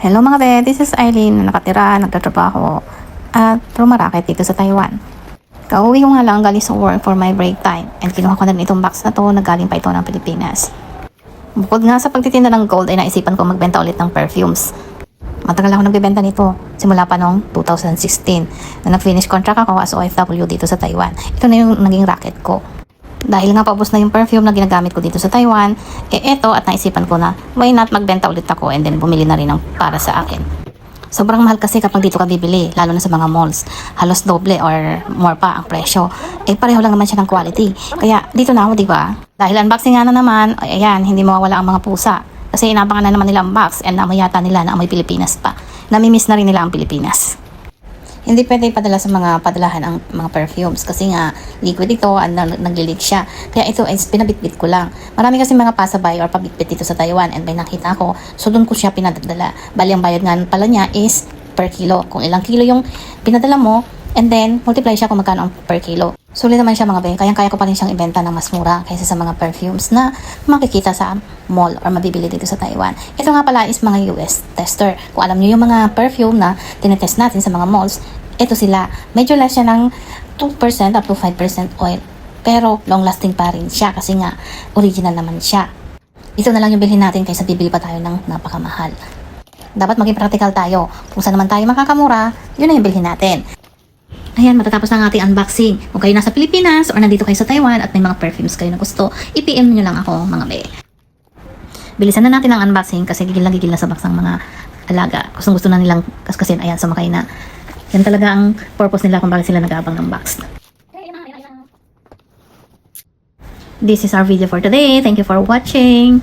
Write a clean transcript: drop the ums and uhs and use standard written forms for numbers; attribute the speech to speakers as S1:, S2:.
S1: Hello mga be, this is Eileen na nakatira, nagtatrabaho at rumaraket dito sa Taiwan. Kauwi ko nga lang galing sa work for my break time and kinuha ko na rin itong box na to na galing pa ito ng Pilipinas. Bukod nga sa pagtitinda ng gold ay naisipan ko magbenta ulit ng perfumes. Matagal ako nagbebenta nito simula pa noong 2016 na nag-finish contract ako as OFW dito sa Taiwan. Ito na yung naging racket ko. Dahil nga paubos na yung perfume na ginagamit ko dito sa Taiwan, eto at naisipan ko na why not magbenta ulit ako and then bumili na rin ng para sa akin. Sobrang mahal kasi kapag dito ka bibili, lalo na sa mga malls. Halos doble or more pa ang presyo. Pareho lang naman siya ng quality. Kaya dito na ako, di ba? Dahil unboxing nga na naman, ayan, hindi mawawala ang mga pusa. Kasi inabangan na naman nila ang box and naamoy yata nila na amoy Pilipinas pa. Namimiss na rin nila ang Pilipinas. Hindi pwede ipadala sa mga padalahan ang mga perfumes kasi nga liquid ito at naglilig siya. Kaya ito ay pinabitbit ko lang. Marami kasi mga pasabay or pabitbit dito sa Taiwan and may nakita ko. So doon ko siya pinadala. Bali ang bayad nga pala niya is per kilo. Kung ilang kilo yung pinadala mo and then multiply siya kung magkano ang per kilo. Sulit naman siya mga be. Kaya ko pa rin siyang ibenta ng mas mura kaysa sa mga perfumes na makikita sa mall or mabibili dito sa Taiwan. Ito nga pala is mga US tester. Kung alam niyo yung mga perfume na tinetest natin sa mga malls, ito sila. Medyo less siya ng 2% up to 5% oil. Pero long lasting pa rin siya kasi nga original naman siya. Ito na lang yung bilhin natin kaysa bibili pa tayo ng napakamahal. Dapat maging practical tayo. Kung saan naman tayo makakamura, yun na yung bilhin natin. Ayan, matatapos na ang ating unboxing. Kung kayo nasa Pilipinas or nandito kayo sa Taiwan at may mga perfumes kayo na gusto, i-PM nyo lang ako mga be. Bilisan na natin ang unboxing kasi gigil na sa box ng mga alaga. Gusto na nilang kaskasin. Ayan, sumakay na. Yan talaga ang purpose nila kung bakit sila nag-aabang ng box. This is our video for today. Thank you for watching.